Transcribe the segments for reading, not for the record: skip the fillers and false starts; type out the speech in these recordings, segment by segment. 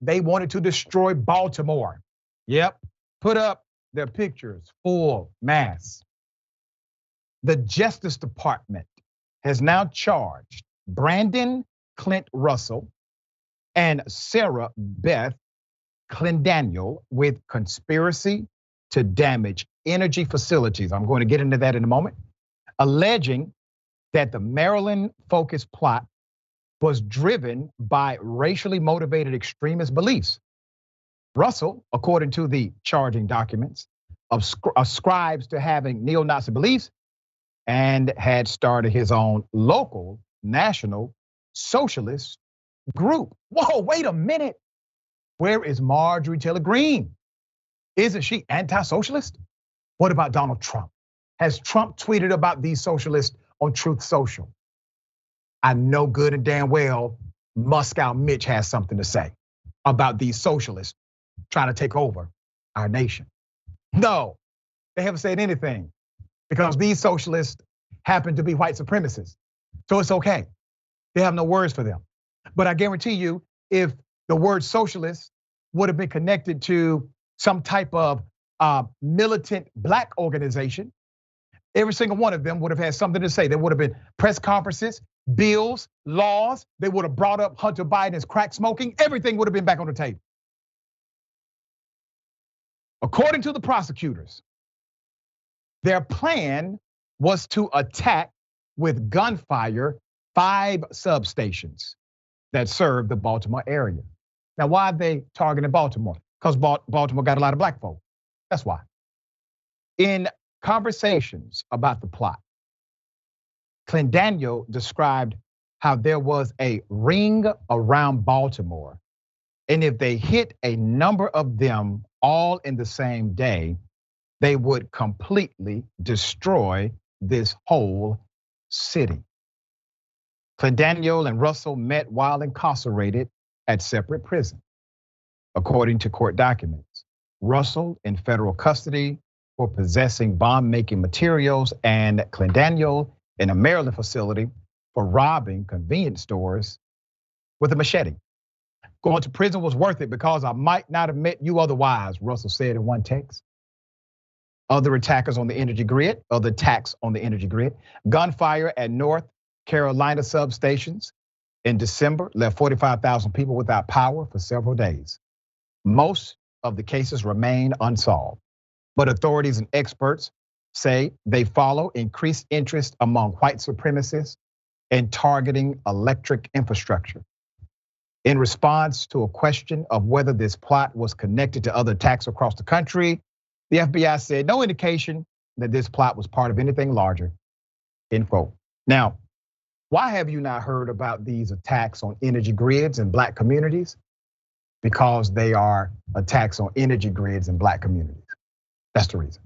they wanted to destroy Baltimore. Yep, put up their pictures, full mass. The Justice Department has now charged Brandon Clint Russell and Sarah Beth Clendaniel with conspiracy to damage energy facilities. I'm going to get into that in a moment. Alleging that the Maryland-focused plot was driven by racially motivated extremist beliefs. Russell, according to the charging documents, ascribes to having neo-Nazi beliefs and had started his own local national socialist group. Whoa, wait a minute. Where is Marjorie Taylor Greene? Isn't she anti-socialist? What about Donald Trump? Has Trump tweeted about these socialists on Truth Social? I know good and damn well Moscow Mitch has something to say about these socialists trying to take over our nation. No, they haven't said anything because these socialists happen to be white supremacists. So it's okay. They have no words for them. But I guarantee you, if the word socialist would have been connected to some type of militant black organization, every single one of them would have had something to say. There would have been press conferences, bills, laws. They would have brought up Hunter Biden's crack smoking. Everything would have been back on the table. According to the prosecutors, their plan was to attack with gunfire 5 substations that serve the Baltimore area. Now, why are they targeting Baltimore? Because Baltimore got a lot of black folk. That's why. In conversations about the plot, Clendaniel described how there was a ring around Baltimore, and if they hit a number of them all in the same day, they would completely destroy this whole city. Clendaniel and Russell met while incarcerated at separate prisons. According to court documents, Russell in federal custody for possessing bomb-making materials and Clendaniel in a Maryland facility for robbing convenience stores with a machete. Going to prison was worth it because I might not have met you otherwise, Russell said in one text. Other attackers on the energy grid, other attacks on the energy grid. Gunfire at North Carolina substations in December left 45,000 people without power for several days. Most of the cases remain unsolved, but authorities and experts say they follow increased interest among white supremacists in targeting electric infrastructure. In response to a question of whether this plot was connected to other attacks across the country, the FBI said no indication that this plot was part of anything larger, end quote. Now, why have you not heard about these attacks on energy grids in black communities? Because they are attacks on energy grids in black communities. That's the reason.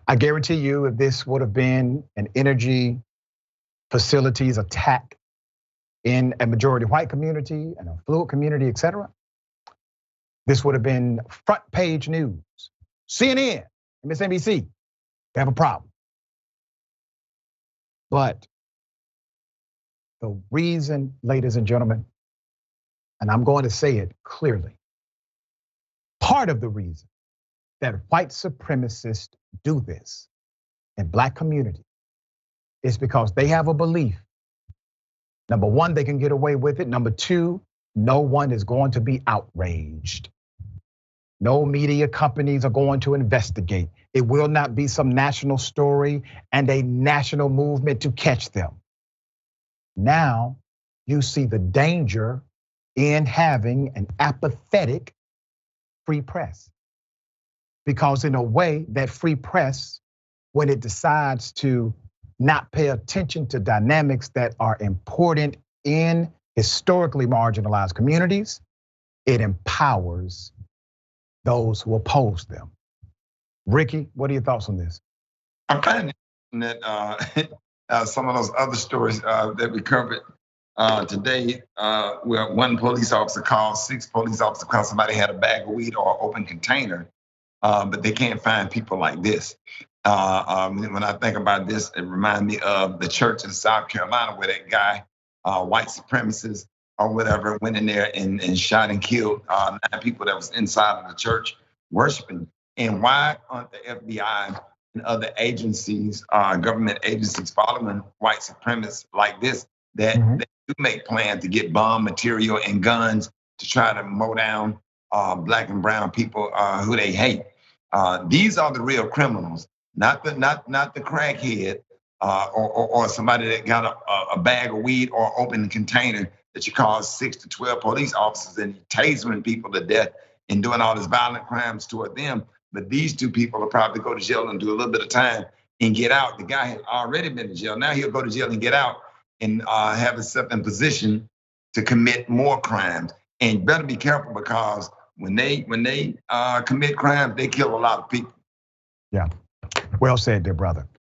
I guarantee you, if this would have been an energy facilities attack in a majority white community, an affluent community, et cetera, this would have been front page news. CNN, MSNBC, they have a problem. But the reason, ladies and gentlemen, and I'm going to say it clearly, part of the reason that white supremacists do this in black communities is because they have a belief. Number one, they can get away with it. Number two, no one is going to be outraged. No media companies are going to investigate. It will not be some national story and a national movement to catch them. Now you see the danger in having an apathetic free press. Because in a way, that free press, when it decides to not pay attention to dynamics that are important in historically marginalized communities, it empowers those who oppose them. Rickey, what are your thoughts on this? I'm finding that some of those other stories that we covered today, where one police officer called, 6 police officers called somebody had a bag of weed or an open container, but they can't find people like this. When I think about this, it reminds me of the church in South Carolina where that guy, white supremacist, or whatever, went in there and shot and killed 9 people that was inside of the church worshiping. And why aren't the FBI and other agencies, government agencies, following white supremacists like this that do make plans to get bomb material and guns to try to mow down black and brown people who they hate? These are the real criminals, not the crackhead or somebody that got a bag of weed or open container that you call 6 to 12 police officers and tasering people to death and doing all these violent crimes toward them. But these 2 people will probably go to jail and do a little bit of time and get out. The guy had already been to jail. Now he'll go to jail and get out and have himself in position to commit more crimes. And you better be careful, because when they commit crimes, they kill a lot of people. Yeah, well said, dear brother.